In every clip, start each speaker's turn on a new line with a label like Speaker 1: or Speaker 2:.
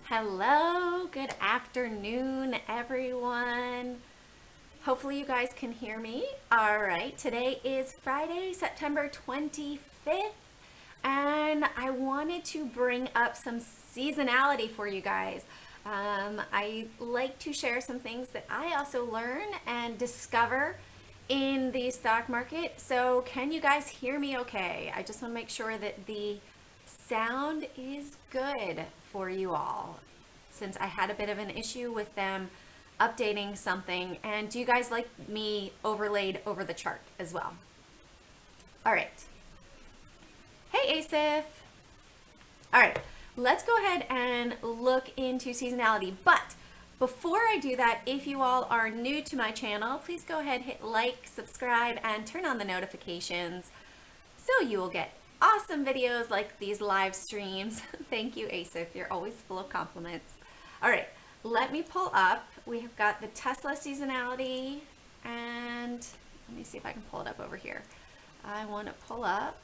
Speaker 1: Hello, good afternoon, everyone. Hopefully you guys can hear me. All right, today is Friday, September 25th, and I wanted to bring up some seasonality for you guys. I like to share some things that I also learn and discover in the stock market. So can you guys hear me okay? I just want to make sure that the sound is good for you all, since I had a bit of an issue with them updating something. And do you guys like me overlaid over the chart as well? All right. Hey, Asif. All right, let's go ahead and look into seasonality. But before I do that, if you all are new to my channel, please go ahead, hit like, subscribe, and turn on the notifications so you will get awesome videos like these live streams. Thank you, Asif. You're always full of compliments. All right, let me pull up. We have got the Tesla seasonality, and let me see if I can pull it up over here. I want to pull up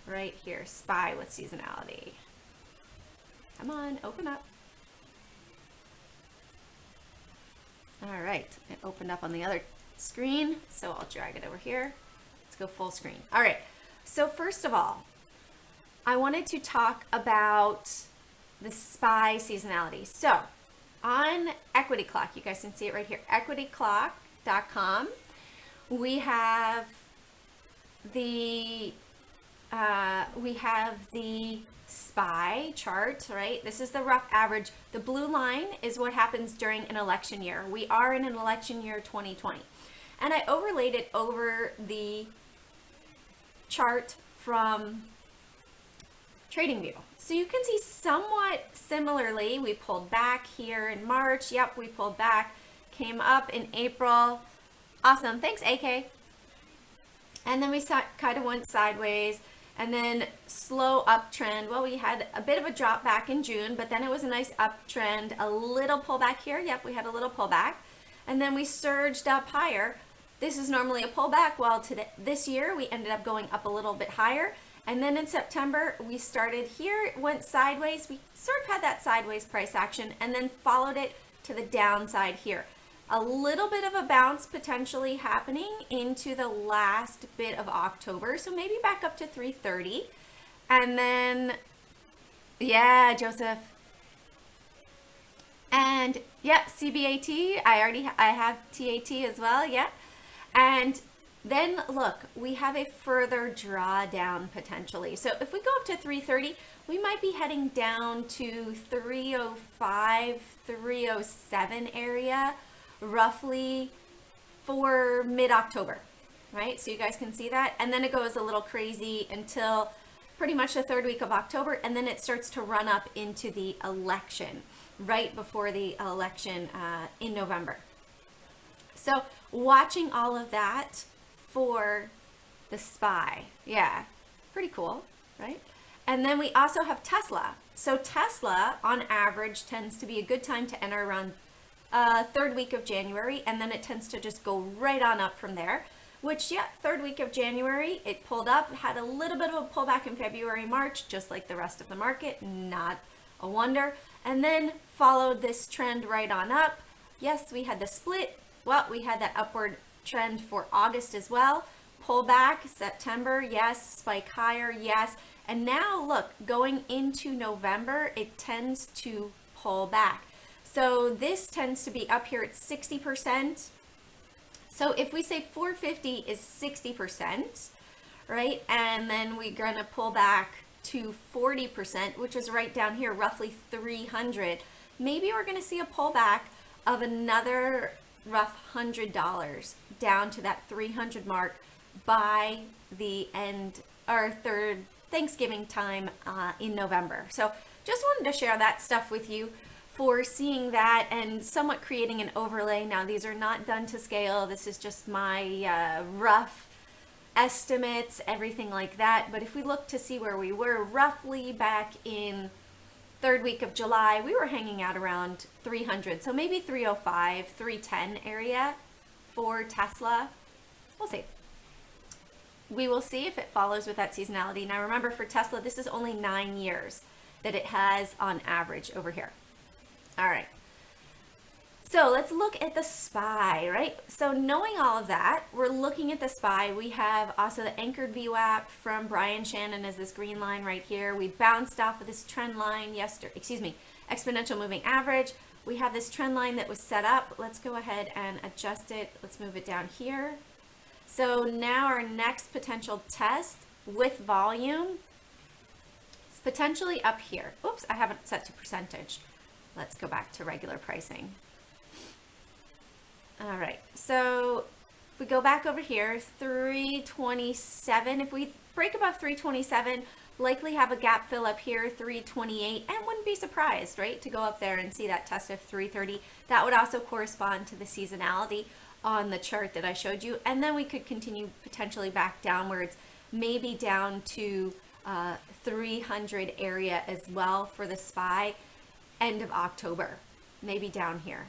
Speaker 1: right here, SPY with seasonality. Come on, open up. All right, it opened up on the other screen, so I'll drag it over here. Let's go full screen. All right. So first of all, I wanted to talk about the SPY seasonality. So on Equity Clock, you guys can see it right here, equityclock.com, we have the SPY chart, right? This is the rough average. The blue line is what happens during an election year. We are in an election year 2020. And I overlaid it over the chart from TradingView. So you can see somewhat similarly, we pulled back here in March. Yep, we pulled back, came up in April. Awesome, thanks AK. And then we kind of went sideways and then slow uptrend. Well, we had a bit of a drop back in June, but then it was a nice uptrend, a little pullback here. Yep, we had a little pullback. And then we surged up higher. This is normally a pullback. Well, this year we ended up going up a little bit higher. And then in September, we started here, it went sideways. We sort of had that sideways price action and then followed it to the downside here. A little bit of a bounce potentially happening into the last bit of October. So maybe back up to 330. And then, yeah, Joseph. And yeah, CBAT, I have TAT as well, yeah. And then look, we have a further drawdown potentially. So if we go up to 330, we might be heading down to 305, 307 area, roughly for mid-October, right? So you guys can see that. And then it goes a little crazy until pretty much the third week of October. And then it starts to run up into the election, right before the election in November. So watching all of that for the SPY. Yeah, pretty cool, right? And then we also have Tesla. So Tesla, on average, tends to be a good time to enter around third week of January, and then it tends to just go right on up from there, which, yeah, third week of January, it pulled up, had a little bit of a pullback in February, March, just like the rest of the market, not a wonder, and then followed this trend right on up. Yes, we had the split. Well, we had that upward trend for August as well. Pull back, September, yes. Spike higher, yes. And now look, going into November, it tends to pull back. So this tends to be up here at 60%. So if we say 450 is 60%, right? And then we're gonna pull back to 40%, which is right down here, roughly 300. Maybe we're gonna see a pullback of another rough $100 down to that 300 mark by the end or third Thanksgiving time in November. So just wanted to share that stuff with you for seeing that and somewhat creating an overlay. Now these are not done to scale. This is just my rough estimates, everything like that. But if we look to see where we were roughly back in third week of July, we were hanging out around 300. So maybe 305, 310 area for Tesla. We'll see. We will see if it follows with that seasonality. Now remember, for Tesla, this is only 9 years that it has on average over here. All right. So let's look at the SPY, right? So knowing all of that, we're looking at the SPY. We have also the anchored VWAP from Brian Shannon as this green line right here. We bounced off of this trend line yesterday, exponential moving average. We have this trend line that was set up. Let's go ahead and adjust it. Let's move it down here. So now our next potential test with volume is potentially up here. Oops, I haven't set to percentage. Let's go back to regular pricing. All right, so if we go back over here, 327, if we break above 327, likely have a gap fill up here, 328, and wouldn't be surprised, right, to go up there and see that test of 330. That would also correspond to the seasonality on the chart that I showed you, and then we could continue potentially back downwards, maybe down to 300 area as well for the SPY, end of October, maybe down here.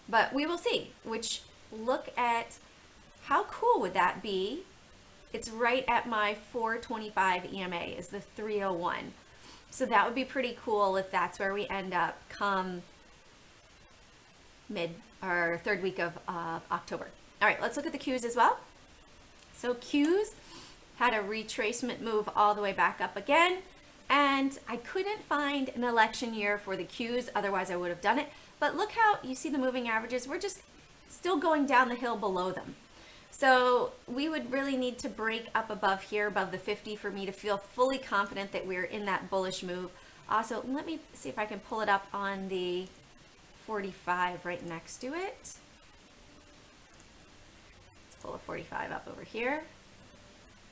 Speaker 1: But we will see, which look at how cool would that be. It's right at my 425 EMA is the 301. So that would be pretty cool if that's where we end up come mid or third week of October. All right, let's look at the Qs as well. So Qs had a retracement move all the way back up again. And I couldn't find an election year for the Qs, otherwise I would have done it. But look how you see the moving averages, we're just still going down the hill below them. So we would really need to break up above here, above the 50 for me to feel fully confident that we're in that bullish move. Also, let me see if I can pull it up on the 45 right next to it. Let's pull the 45 up over here.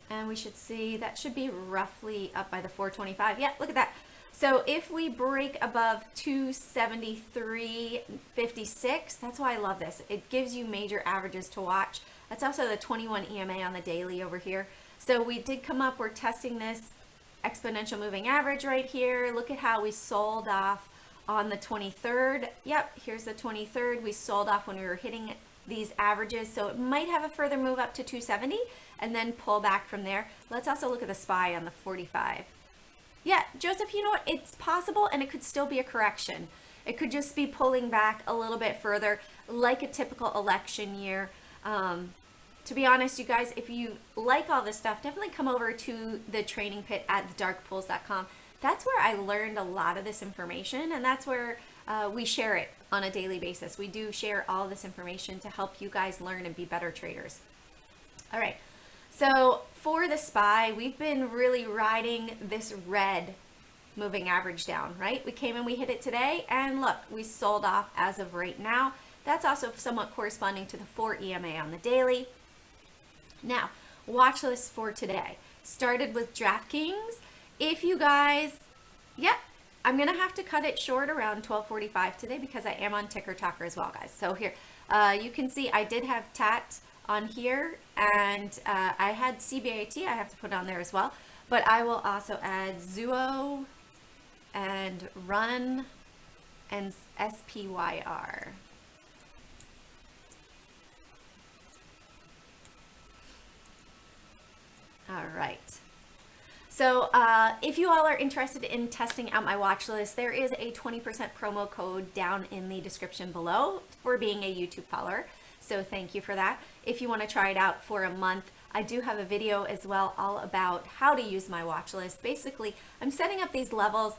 Speaker 1: And we should see that should be roughly up by the 425. Yeah, look at that. So if we break above 273.56, that's why I love this. It gives you major averages to watch. That's also the 21 EMA on the daily over here. So we did come up, we're testing this exponential moving average right here. Look at how we sold off on the 23rd. Yep, here's the 23rd. We sold off when we were hitting these averages. So it might have a further move up to 270 and then pull back from there. Let's also look at the SPY on the 45. Yeah, Joseph, you know what? It's possible and it could still be a correction. It could just be pulling back a little bit further like a typical election year. To be honest, you guys, if you like all this stuff, definitely come over to the training pit at thedarkpools.com. That's where I learned a lot of this information, and that's where we share it on a daily basis. We do share all this information to help you guys learn and be better traders. All right, so for the SPY, we've been really riding this red moving average down, right? We came and we hit it today, and look, we sold off as of right now. That's also somewhat corresponding to the 4 EMA on the daily. Now, watch list for today. Started with DraftKings. If you guys, I'm gonna have to cut it short around 12:45 today because I am on Ticker Talker as well, guys. So here, you can see I did have TATT on here, and I had CBAT, I have to put on there as well, but I will also add Zuo and Run and SPYR. All right. So if you all are interested in testing out my watch list, there is a 20% promo code down in the description below for being a YouTube follower. So thank you for that. If you want to try it out for a month, I do have a video as well all about how to use my watch list. Basically, I'm setting up these levels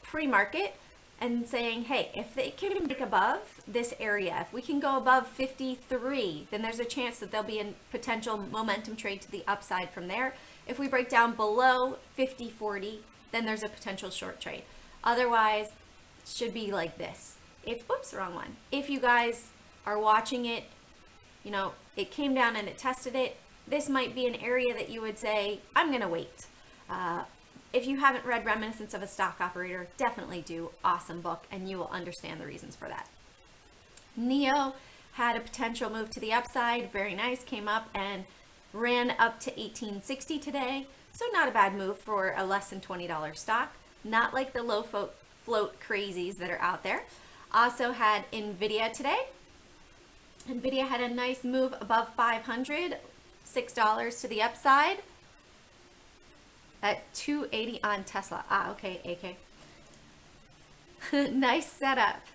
Speaker 1: pre-market and saying, hey, if they can break above this area, if we can go above 53, then there's a chance that there'll be a potential momentum trade to the upside from there. If we break down below 50.40, then there's a potential short trade. Otherwise, it should be like this. Oops, wrong one. If you guys are watching it, you know, it came down and it tested it, this might be an area that you would say, I'm gonna wait. If you haven't read Reminiscence of a Stock Operator, definitely do. Awesome book, and you will understand the reasons for that. NEO had a potential move to the upside, very nice, came up and ran up to 1860 today. So not a bad move for a less than $20 stock. Not like the low float crazies that are out there. Also had NVIDIA today. NVIDIA had a nice move above 500, $6 to the upside. At 280 on Tesla. Okay, AK. Nice setup.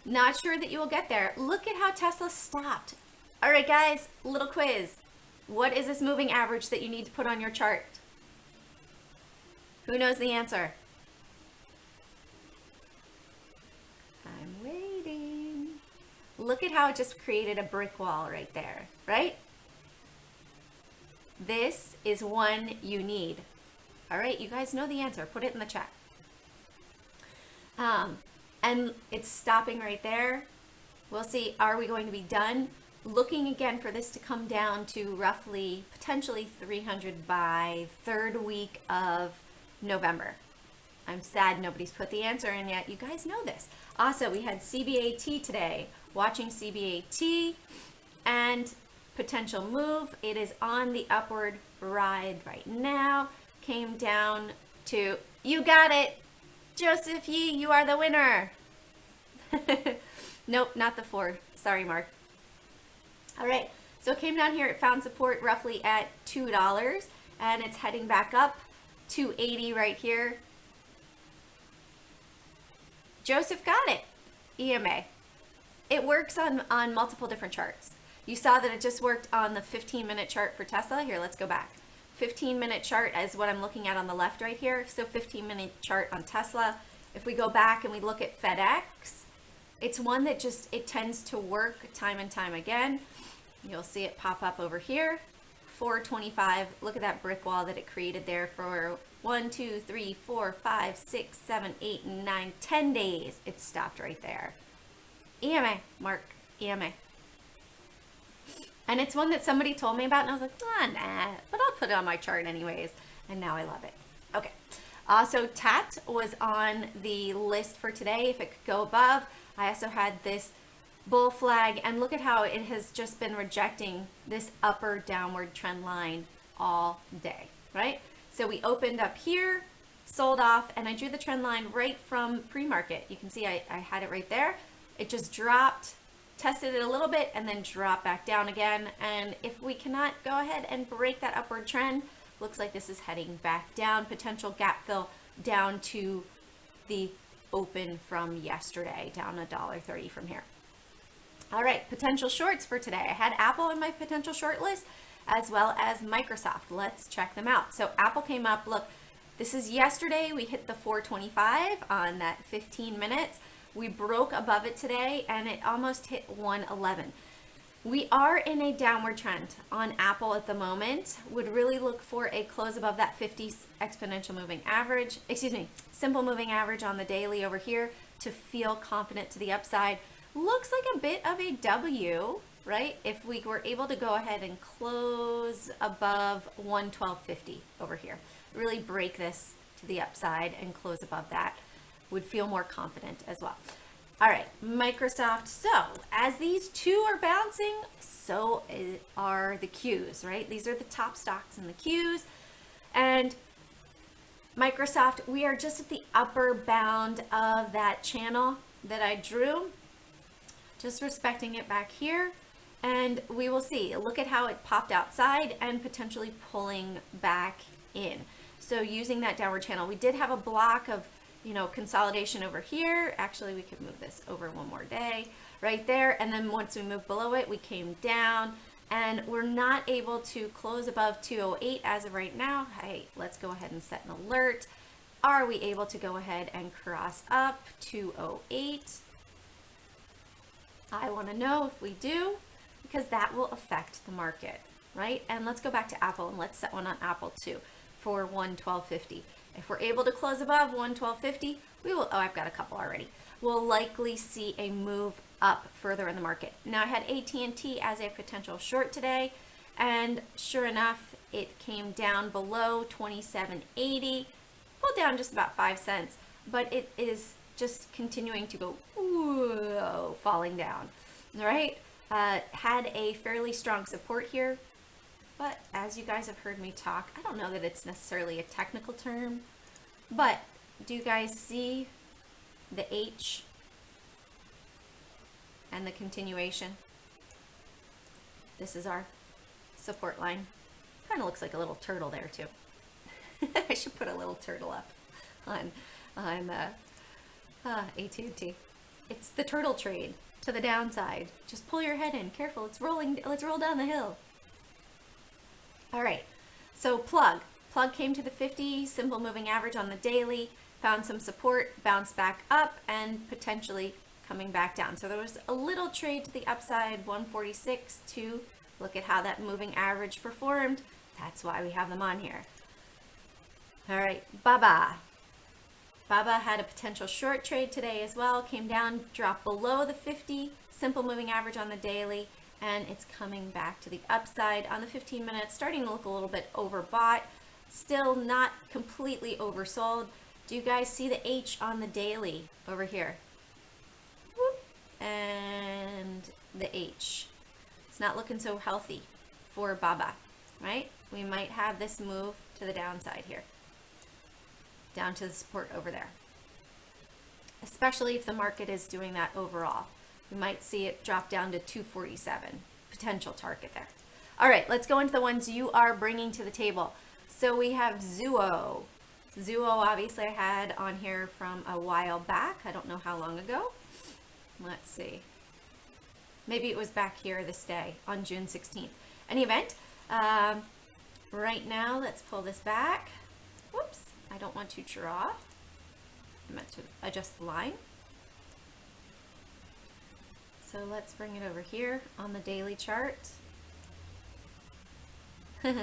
Speaker 1: Not sure that you will get there. Look at how Tesla stopped. All right, guys, little quiz. What is this moving average that you need to put on your chart? Who knows the answer? I'm waiting. Look at how it just created a brick wall right there, right? This is one you need. All right, you guys know the answer. Put it in the chat. And it's stopping right there. We'll see, are we going to be done? Looking again for this to come down to roughly, potentially 300 by third week of November. I'm sad nobody's put the answer in yet. You guys know this. Also, we had CBAT today. Watching CBAT and potential move. It is on the upward ride right now. Came down to, you got it, Joseph Yee, you are the winner. Nope, not the 4. Sorry, Mark. All right, so it came down here. It found support roughly at $2, and it's heading back up. 280 right here. Joseph got it. EMA. It works on multiple different charts. You saw that it just worked on the 15-minute chart for Tesla. Here, let's go back. 15-minute chart is what I'm looking at on the left right here. So 15-minute chart on Tesla. If we go back and we look at FedEx, it's one that just, it tends to work time and time again. You'll see it pop up over here. 425. Look at that brick wall that it created there for 1, 2, 3, 4, 5, 6, 7, 8, 9, 10 days. It stopped right there. EMA, Mark, EMA. And it's one that somebody told me about, and I was like, nah, but I'll put it on my chart anyways. And now I love it. Okay. So TATT was on the list for today. If it could go above, I also had this bull flag, and look at how it has just been rejecting this upper downward trend line all day, right? So we opened up here, sold off, and I drew the trend line right from pre-market. You can see I had it right there. It just dropped, tested it a little bit, and then dropped back down again. And if we cannot go ahead and break that upward trend, looks like this is heading back down. Potential gap fill down to the open from yesterday, down $1.30 from here. All right, potential shorts for today. I had Apple in my potential short list, as well as Microsoft. Let's check them out. So Apple came up, look, this is yesterday. We hit the 425 on that 15 minutes. We broke above it today, and it almost hit 111. We are in a downward trend on Apple at the moment. Would really look for a close above that 50 exponential moving average, simple moving average on the daily over here to feel confident to the upside. Looks like a bit of a W, right? If we were able to go ahead and close above 112.50 over here, really break this to the upside and close above that, would feel more confident as well. All right, Microsoft. So as these two are bouncing, so are the Qs, right? These are the top stocks in the Qs. And Microsoft, we are just at the upper bound of that channel that I drew, just respecting it back here. And we will see, look at how it popped outside and potentially pulling back in. So using that downward channel, we did have a block of consolidation over here. Actually, we could move this over one more day right there. And then once we moved below it, we came down and we're not able to close above 208 as of right now. Hey, let's go ahead and set an alert. Are we able to go ahead and cross up 208? I want to know if we do, because that will affect the market, right? And let's go back to Apple and let's set one on Apple too for 112.50. If we're able to close above 112.50, we will, I've got a couple already. We'll likely see a move up further in the market. Now I had AT&T as a potential short today, and sure enough, it came down below 27.80, pulled down just about 5 cents, but it is just continuing to go, ooh, falling down, all right? Had a fairly strong support here. But as you guys have heard me talk, I don't know that it's necessarily a technical term, but do you guys see the H and the continuation? This is our support line. Kind of looks like a little turtle there too. I should put a little turtle up on AT&T. It's the turtle trade to the downside. Just pull your head in. Careful, it's rolling. Let's roll down the hill. All right, so plug. Plug came to the 50 simple moving average on the daily, found some support, bounced back up, and potentially coming back down. So there was a little trade to the upside, 146 to look at how that moving average performed. That's why we have them on here. All right, Baba. Baba had a potential short trade today as well, came down, dropped below the 50 simple moving average on the daily, and it's coming back to the upside on the 15 minutes, starting to look a little bit overbought, still not completely oversold. Do you guys see the H on the daily over here? Whoop. And the H. It's not looking so healthy for Baba, right? We might have this move to the downside here, down to the support over there, especially if the market is doing that overall. We might see it drop down to 247, potential target there. All right, let's go into the ones you are bringing to the table. So we have Zuo. Zuo, obviously I had on here from a while back. I don't know how long ago. Let's see. Maybe it was back here this day on June 16th. Any event, right now, let's pull this back. Whoops, I don't want to draw. I meant to adjust the line. So let's bring it over here on the daily chart. All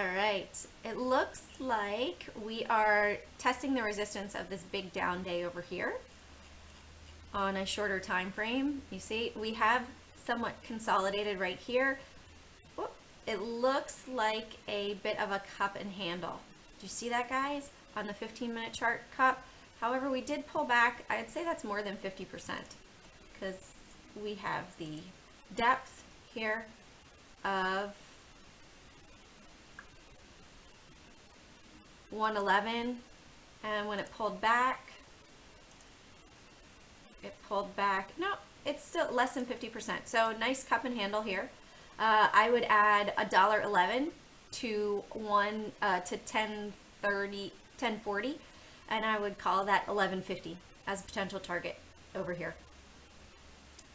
Speaker 1: right, it looks like we are testing the resistance of this big down day over here on a shorter time frame. You see, we have somewhat consolidated right here. Whoop. It looks like a bit of a cup and handle. Do you see that, guys? On the 15-minute chart, cup. However, we did pull back. I'd say that's more than 50% because we have the depth here of 111, and when it pulled back, no, it's still less than 50%. So nice cup and handle here. I would add $1.11 to 1040, and I would call that 1150 as a potential target over here.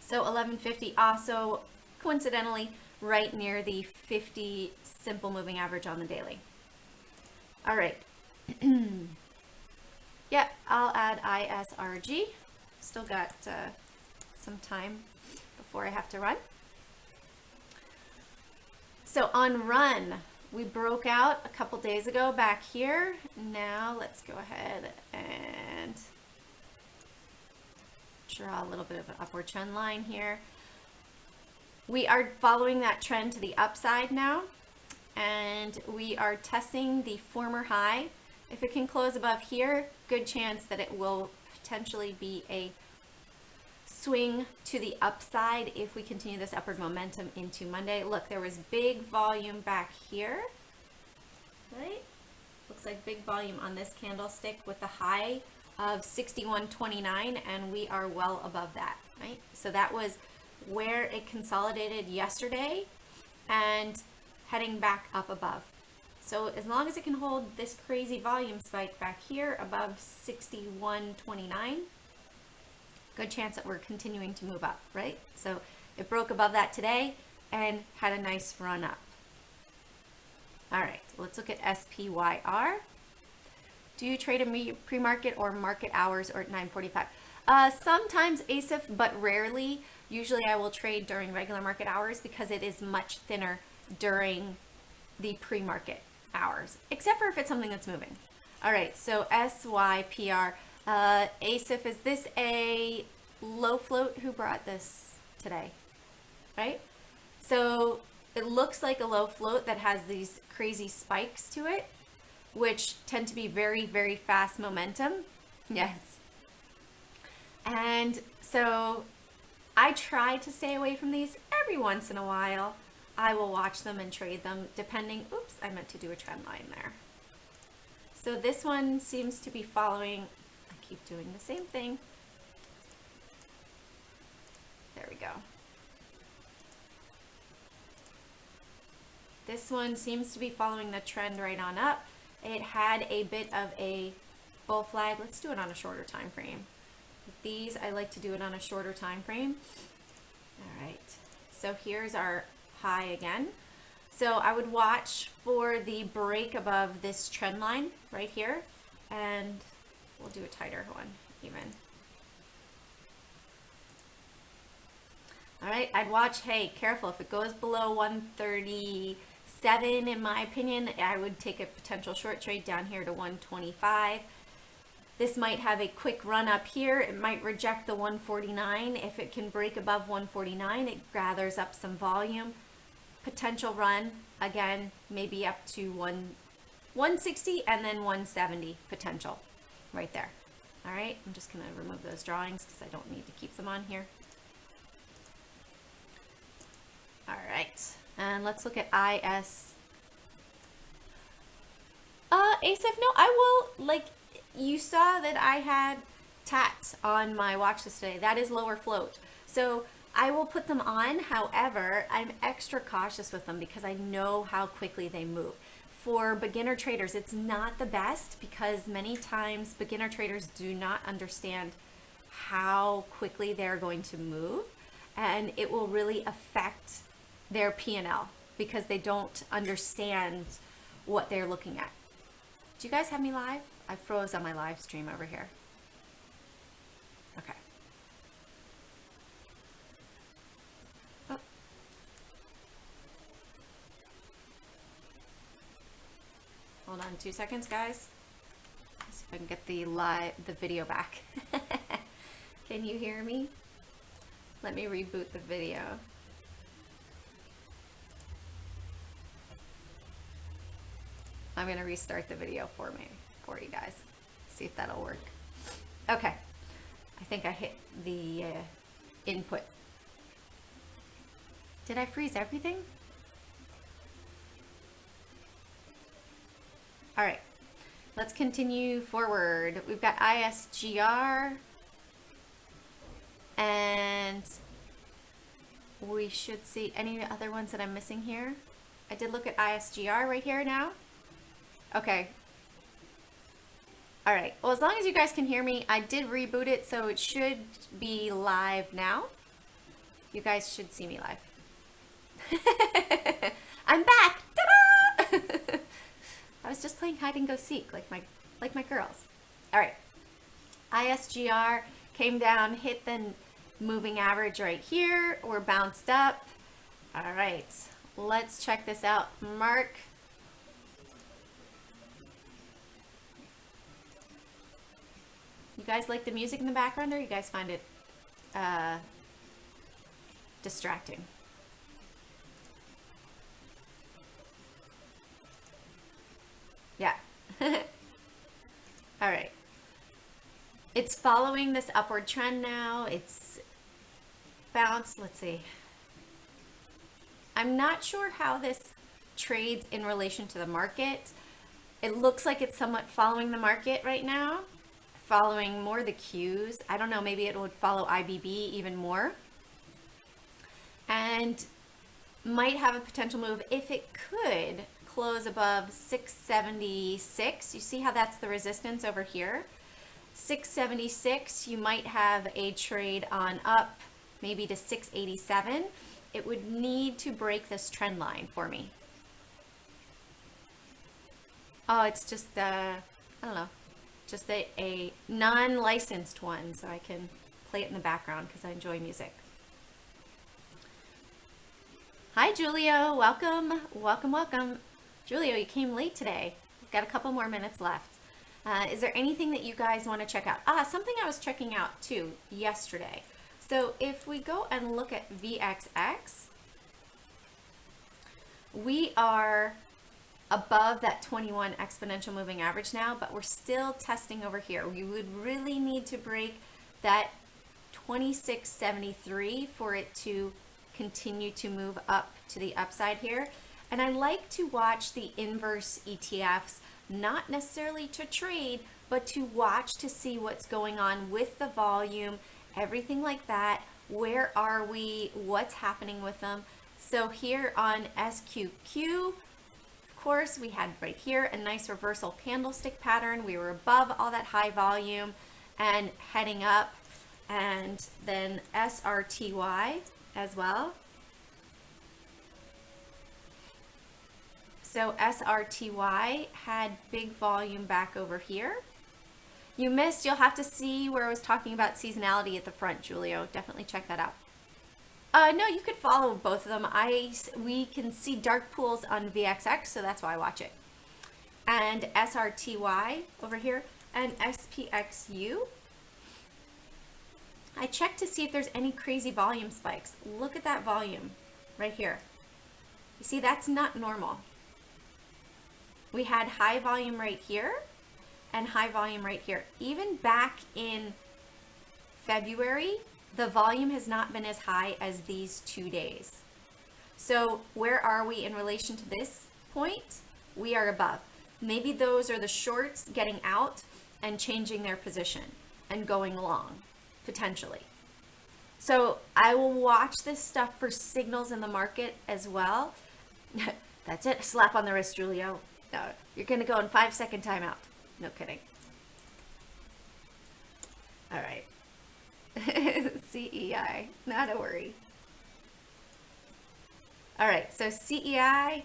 Speaker 1: So 1150 also coincidentally right near the 50 simple moving average on the daily. All right. Yeah, I'll add ISRG. Still got some time before I have to run. So on run, we broke out a couple days ago back here. Now let's go ahead and draw a little bit of an upward trend line here. We are following that trend to the upside now, and we are testing the former high. If it can close above here, good chance that it will potentially be a swing to the upside if we continue this upward momentum into Monday. Look, there was big volume back here, right? Looks like big volume on this candlestick with the high of 61.29, and we are well above that, right? So that was where it consolidated yesterday and heading back up above. So as long as it can hold this crazy volume spike back here above 61.29, good chance that we're continuing to move up, right? So it broke above that today and had a nice run up. All right, let's look at SPYR. Do you trade in pre-market or market hours or at 9:45? Sometimes ASIF, but rarely. Usually I will trade during regular market hours because it is much thinner during the pre-market hours, except for if it's something that's moving. All right, so SYPR. ASIF, is this a low float? Who brought this today, right? So it looks like a low float that has these crazy spikes to it, which tend to be very, very fast momentum. Yes. And so I try to stay away from these. Every once in a while I will watch them and trade them depending. Oops, I meant to do a trend line there. So this one seems to be following. I keep doing the same thing. There we go. This one seems to be following the trend right on up. It had a bit of a bull flag. Let's do it on a shorter time frame. With these, I like to do it on a shorter time frame. All right, so here's our high again. So I would watch for the break above this trend line right here, and we'll do a tighter one even. All right, I'd watch, hey, careful, if it goes below 137, in my opinion, I would take a potential short trade down here to 125. This might have a quick run up here. It might reject the 149. If it can break above 149, it gathers up some volume. Potential run, again, maybe up to 160 and then 170 potential right there. All right, I'm just gonna remove those drawings because I don't need to keep them on here. All right, and let's look at IS. ASIF, no, I will, like, you saw that I had TATT on my watch list today. That is lower float. So I will put them on. However, I'm extra cautious with them because I know how quickly they move. For beginner traders, it's not the best because many times beginner traders do not understand how quickly they're going to move, and it will really affect their P&L because they don't understand what they're looking at. Do you guys have me live? I froze on my live stream over here. Okay. Oh. Hold on 2 seconds, guys. Let's see if I can get the video back. Can you hear me? Let me reboot the video. I'm gonna restart the video for you guys. See if that'll work. Okay, I think I hit the input. Did I freeze everything? All right, let's continue forward. We've got ISGR, and we should see any other ones that I'm missing here. I did look at ISGR right here now. Okay. All right. Well, as long as you guys can hear me, I did reboot it, so it should be live now. You guys should see me live. I'm back. Ta-da! I was just playing hide and go seek like my girls. All right. ISGR came down, hit the moving average right here. We're bounced up. All right. Let's check this out. Mark. You guys like the music in the background, or you guys find it distracting? Yeah. All right. It's following this upward trend now. It's bounced. Let's see. I'm not sure how this trades in relation to the market. It looks like it's somewhat following the market right now. Following more the cues. I don't know, maybe it would follow IBB even more. And might have a potential move if it could close above 676. You see how that's the resistance over here? 676, you might have a trade on up maybe to 687. It would need to break this trend line for me. Oh, it's just, I don't know. Just a non-licensed one, so I can play it in the background because I enjoy music. Hi, Julio. Welcome, welcome, welcome. Julio, you came late today. We've got a couple more minutes left. Is there anything that you guys want to check out? Something I was checking out too yesterday. So if we go and look at VXX, we are above that 21 exponential moving average now, but we're still testing over here. We would really need to break that 2673 for it to continue to move up to the upside here. And I like to watch the inverse ETFs, not necessarily to trade, but to watch to see what's going on with the volume, everything like that. Where are we? What's happening with them? So here on SQQ, of course, we had right here a nice reversal candlestick pattern. We were above all that high volume and heading up. and then SRTY as well. So SRTY had big volume back over here. You missed, you'll have to see where I was talking about seasonality at the front, Julio. Definitely check that out. No, you could follow both of them. We can see dark pools on VXX, so that's why I watch it. And SRTY over here, and SPXU. I checked to see if there's any crazy volume spikes. Look at that volume right here. You see, that's not normal. We had high volume right here and high volume right here. Even back in February, the volume has not been as high as these 2 days. So where are we in relation to this point? We are above. Maybe those are the shorts getting out and changing their position and going long, potentially. So I will watch this stuff for signals in the market as well. That's it. Slap on the wrist, Julio. No, you're going to go in 5-second timeout. No kidding. All right. CEI, not a worry. All right, so CEI,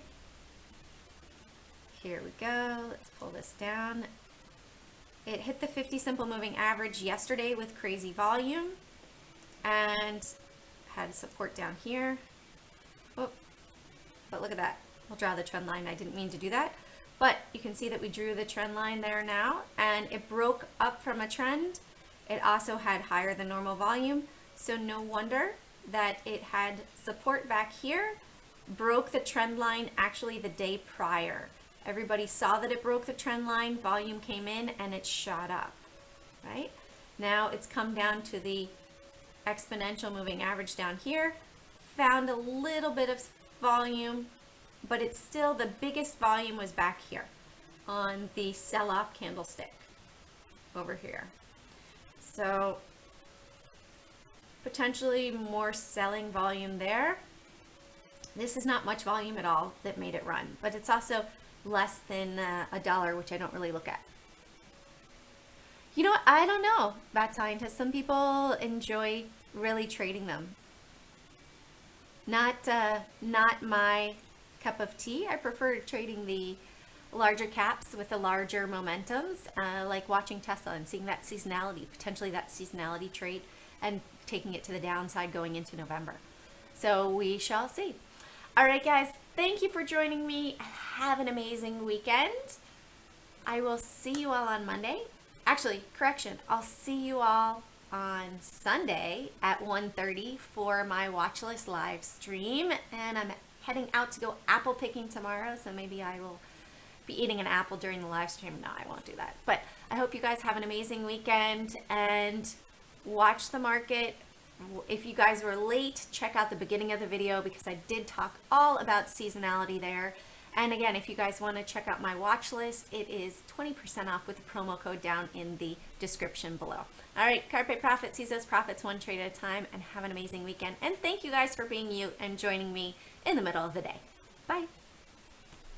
Speaker 1: here we go. Let's pull this down. It hit the 50 simple moving average yesterday with crazy volume and had support down here. Oh, but look at that. We'll draw the trend line. I didn't mean to do that, but you can see that we drew the trend line there now, and it broke up from a trend. It also had higher than normal volume, so no wonder that it had support back here, broke the trend line actually the day prior. Everybody saw that it broke the trend line, volume came in, and it shot up, right? Now it's come down to the exponential moving average down here, found a little bit of volume, but it's still, the biggest volume was back here on the sell-off candlestick over here. So potentially more selling volume there. This is not much volume at all that made it run, but it's also less than $1, which I don't really look at. You know what? I don't know about scientists. Some people enjoy really trading them. Not my cup of tea. I prefer trading the larger caps with the larger momentums, like watching Tesla and seeing that seasonality, potentially that seasonality trade, and taking it to the downside going into November. So we shall see. All right, guys, thank you for joining me. Have an amazing weekend. I will see you all on Monday. Actually, correction, I'll see you all on Sunday at 1:30 for my watch list live stream, and I'm heading out to go apple picking tomorrow, so maybe I will be eating an apple during the live stream. No, I won't do that. But I hope you guys have an amazing weekend and watch the market. If you guys were late, check out the beginning of the video because I did talk all about seasonality there. And again, if you guys want to check out my watch list, it is 20% off with the promo code down in the description below. All right, Carpe Profit, seize those profits one trade at a time, and have an amazing weekend. And thank you guys for being you and joining me in the middle of the day. Bye.